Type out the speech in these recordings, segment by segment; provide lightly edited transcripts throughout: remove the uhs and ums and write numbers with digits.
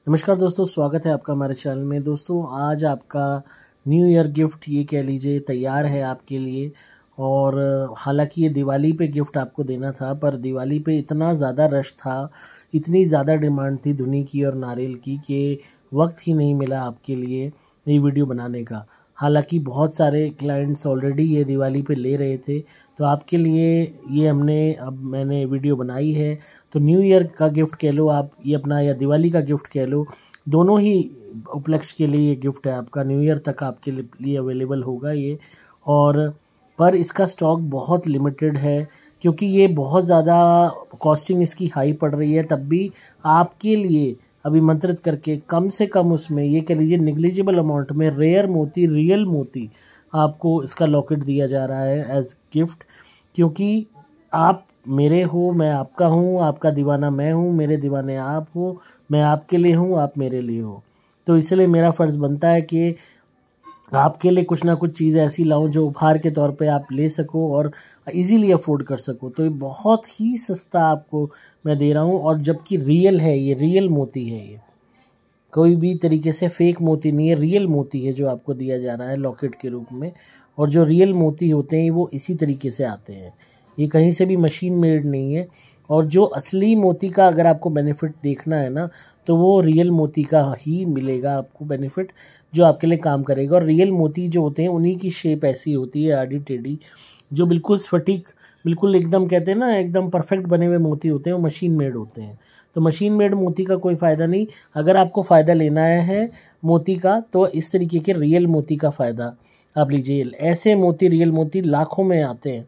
नमस्कार दोस्तों, स्वागत है आपका हमारे चैनल में। दोस्तों आज आपका न्यू ईयर गिफ्ट ये कह लीजिए तैयार है आपके लिए। और हालांकि ये दिवाली पे गिफ्ट आपको देना था, पर दिवाली पे इतना ज़्यादा रश था, इतनी ज़्यादा डिमांड थी धुनी की और नारियल की कि वक्त ही नहीं मिला आपके लिए ये वीडियो बनाने का। हालांकि बहुत सारे क्लाइंट्स ऑलरेडी ये दिवाली पे ले रहे थे, तो आपके लिए ये मैंने वीडियो बनाई है। तो न्यू ईयर का गिफ्ट कह लो आप ये अपना, या दिवाली का गिफ्ट कह लो, दोनों ही उपलक्ष्य के लिए ये गिफ्ट है आपका। न्यू ईयर तक आपके लिए अवेलेबल होगा ये। और पर इसका स्टॉक बहुत लिमिटेड है, क्योंकि ये बहुत ज़्यादा कॉस्टिंग इसकी हाई पड़ रही है। तब भी आपके लिए अभिमंत्रित करके कम से कम उसमें ये कह लीजिए निग्लिजिबल अमाउंट में रेयर मोती, रियल मोती आपको इसका लॉकेट दिया जा रहा है एज गिफ्ट। क्योंकि आप मेरे हो, मैं आपका हूँ, आपका दीवाना मैं हूँ, मेरे दीवाने आप हो, मैं आपके लिए हूँ, आप मेरे लिए हो। तो इसलिए मेरा फ़र्ज़ बनता है कि आपके लिए कुछ ना कुछ चीज़ ऐसी लाऊं जो उपहार के तौर पे आप ले सको और इजीली अफोर्ड कर सको। तो ये बहुत ही सस्ता आपको मैं दे रहा हूँ, और जबकि रियल है, ये रियल मोती है, ये कोई भी तरीके से फेक मोती नहीं है, रियल मोती है जो आपको दिया जा रहा है लॉकेट के रूप में। और जो रियल मोती होते हैं वो इसी तरीके से आते हैं, ये कहीं से भी मशीन मेड नहीं है। और जो असली मोती का अगर आपको बेनिफिट देखना है ना, तो वो रियल मोती का ही मिलेगा आपको बेनिफिट, जो आपके लिए काम करेगा। और रियल मोती जो होते हैं उन्हीं की शेप ऐसी होती है, आड़ी टेढ़ी, जो बिल्कुल स्फटिक, बिल्कुल एकदम कहते हैं ना एकदम परफेक्ट बने हुए मोती होते हैं, वो मशीन मेड होते हैं। तो मशीन मेड मोती का कोई फ़ायदा नहीं। अगर आपको फ़ायदा लेना है मोती का, तो इस तरीके के रियल मोती का फ़ायदा आप लीजिए। ऐसे मोती, रियल मोती लाखों में आते हैं।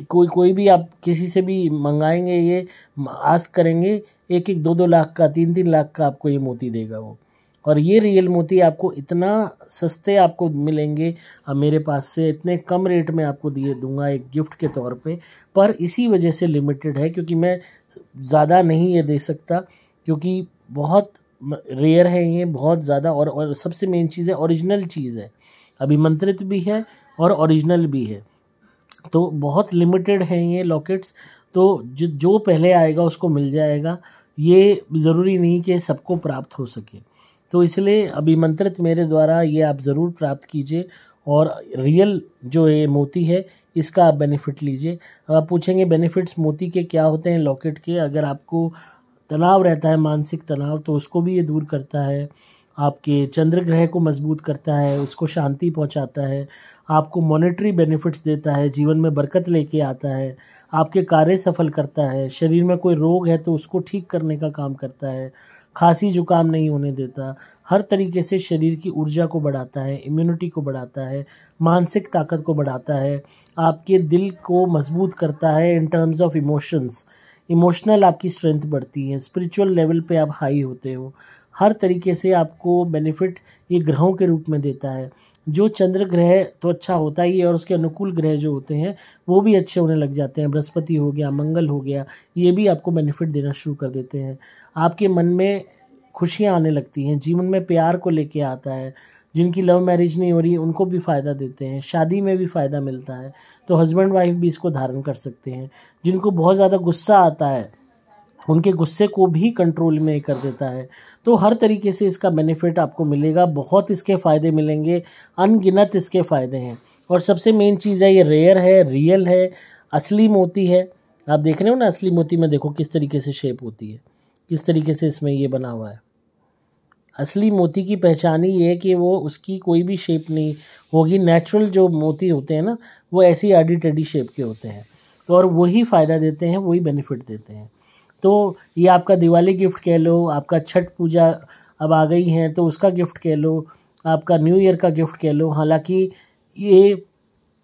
कोई भी आप किसी से भी मंगाएंगे, ये आस्क करेंगे, 1-1, 2-2 लाख का, 3-3 लाख का आपको ये मोती देगा वो। और ये रियल मोती आपको इतना सस्ते आपको मिलेंगे, अब मेरे पास से इतने कम रेट में आपको दिए दूंगा एक गिफ्ट के तौर पे। पर इसी वजह से लिमिटेड है, क्योंकि मैं ज़्यादा नहीं ये दे सकता, क्योंकि बहुत रेयर है ये, बहुत ज़्यादा। और सबसे मेन चीज़ है, ओरिजिनल चीज़ है, अभिमंत्रित भी है और ओरिजिनल भी है। तो बहुत लिमिटेड हैं ये लॉकेट्स। तो जो पहले आएगा उसको मिल जाएगा, ये ज़रूरी नहीं कि सबको प्राप्त हो सके। तो इसलिए अभिमंत्रित मेरे द्वारा ये आप ज़रूर प्राप्त कीजिए, और रियल जो ये मोती है इसका आप बेनिफिट लीजिए। अब आप पूछेंगे बेनिफिट्स मोती के क्या होते हैं लॉकेट के। अगर आपको तनाव रहता है, मानसिक तनाव, तो उसको भी ये दूर करता है। आपके चंद्र ग्रह को मजबूत करता है, उसको शांति पहुंचाता है, आपको मॉनेटरी बेनिफिट्स देता है, जीवन में बरकत लेके आता है, आपके कार्य सफल करता है, शरीर में कोई रोग है तो उसको ठीक करने का काम करता है, खांसी जुकाम नहीं होने देता, हर तरीके से शरीर की ऊर्जा को बढ़ाता है, इम्यूनिटी को बढ़ाता है, मानसिक ताकत को बढ़ाता है, आपके दिल को मजबूत करता है in terms of emotions. Emotional आपकी स्ट्रेंथ बढ़ती है, स्पिरिचुअल लेवल पे आप हाई होते हो, हर तरीके से आपको बेनिफिट ये ग्रहों के रूप में देता है। जो चंद्र ग्रह तो अच्छा होता ही है, और उसके अनुकूल ग्रह जो होते हैं वो भी अच्छे होने लग जाते हैं। बृहस्पति हो गया, मंगल हो गया, ये भी आपको बेनिफिट देना शुरू कर देते हैं। आपके मन में खुशियाँ आने लगती हैं, जीवन में प्यार को लेके आता है। जिनकी लव मैरिज नहीं हो रही उनको भी फ़ायदा देते हैं, शादी में भी फ़ायदा मिलता है, तो हस्बैंड वाइफ भी इसको धारण कर सकते हैं। जिनको बहुत ज़्यादा गुस्सा आता है, उनके गुस्से को भी कंट्रोल में कर देता है। तो हर तरीके से इसका बेनिफिट आपको मिलेगा, बहुत इसके फ़ायदे मिलेंगे, अनगिनत इसके फ़ायदे हैं। और सबसे मेन चीज़ है, ये रेयर है, रियल है, असली मोती है। आप देख रहे हो ना असली मोती में, देखो किस तरीके से शेप होती है, किस तरीके से इसमें ये बना हुआ है। असली मोती की पहचान ही ये है कि वो उसकी कोई भी शेप नहीं होगी। नेचुरल जो मोती होते हैं ना, वो ऐसी आड़ी टेढ़ी शेप के होते हैं, और वही फ़ायदा देते हैं, वही बेनिफिट देते हैं। तो ये आपका दिवाली गिफ्ट कह लो, आपका छठ पूजा अब आ गई हैं तो उसका गिफ्ट कह लो, आपका न्यू ईयर का गिफ्ट कह लो। हालांकि ये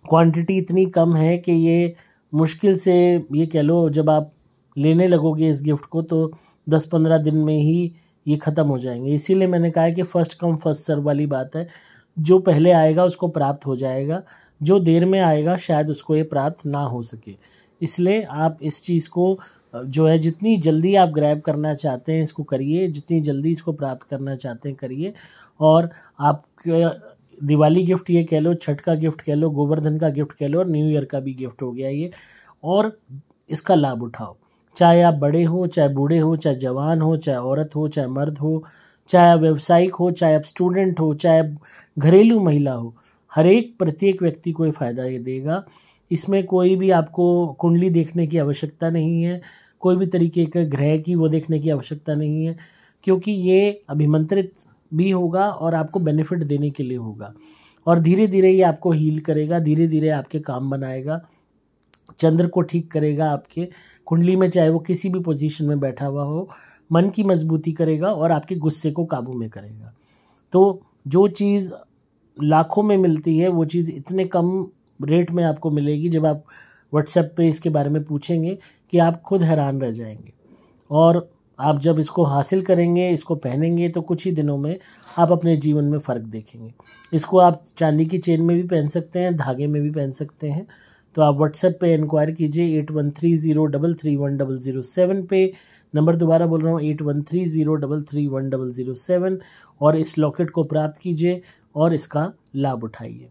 क्वांटिटी इतनी कम है कि ये मुश्किल से, ये कह लो, जब आप लेने लगोगे इस गिफ्ट को तो 10-15 दिन में ही ये ख़त्म हो जाएंगे। इसीलिए मैंने कहा है कि फ़र्स्ट कम फर्स्ट सर्व वाली बात है। जो पहले आएगा उसको प्राप्त हो जाएगा, जो देर में आएगा शायद उसको ये प्राप्त ना हो सके। इसलिए आप इस चीज़ को जो है, जितनी जल्दी आप ग्रैब करना चाहते हैं इसको करिए, जितनी जल्दी इसको प्राप्त करना चाहते हैं करिए। और आप दिवाली गिफ्ट ये कह लो, छठ का गिफ्ट कह लो, गोवर्धन का गिफ्ट कह लो, और न्यू ईयर का भी गिफ्ट हो गया ये, और इसका लाभ उठाओ। चाहे आप बड़े हो, चाहे बूढ़े हो, चाहे जवान हो, चाहे औरत हो, चाहे मर्द हो, चाहे आप व्यावसायिक हो, चाहे आप स्टूडेंट हो, चाहे आप घरेलू महिला हो, हर एक प्रत्येक व्यक्ति को ये फ़ायदा ये देगा। इसमें कोई भी आपको कुंडली देखने की आवश्यकता नहीं है, कोई भी तरीके के ग्रह की वो देखने की आवश्यकता नहीं है, क्योंकि ये अभिमंत्रित भी होगा और आपको बेनिफिट देने के लिए होगा। और धीरे धीरे ये आपको हील करेगा, धीरे धीरे आपके काम बनाएगा, चंद्र को ठीक करेगा आपके कुंडली में, चाहे वो किसी भी पोजीशन में बैठा हुआ हो, मन की मजबूती करेगा और आपके गुस्से को काबू में करेगा। तो जो चीज़ लाखों में मिलती है वो चीज़ इतने कम रेट में आपको मिलेगी, जब आप व्हाट्सएप पे इसके बारे में पूछेंगे कि आप खुद हैरान रह जाएंगे। और आप जब इसको हासिल करेंगे, इसको पहनेंगे, तो कुछ ही दिनों में आप अपने जीवन में फ़र्क देखेंगे। इसको आप चांदी की चेन में भी पहन सकते हैं, धागे में भी पहन सकते हैं। तो आप व्हाट्सएप पे इंक्वायर कीजिए 8130331007 पे। नंबर दोबारा बोल रहा हूँ 8130331007, और इस लॉकेट को प्राप्त कीजिए और इसका लाभ उठाइए।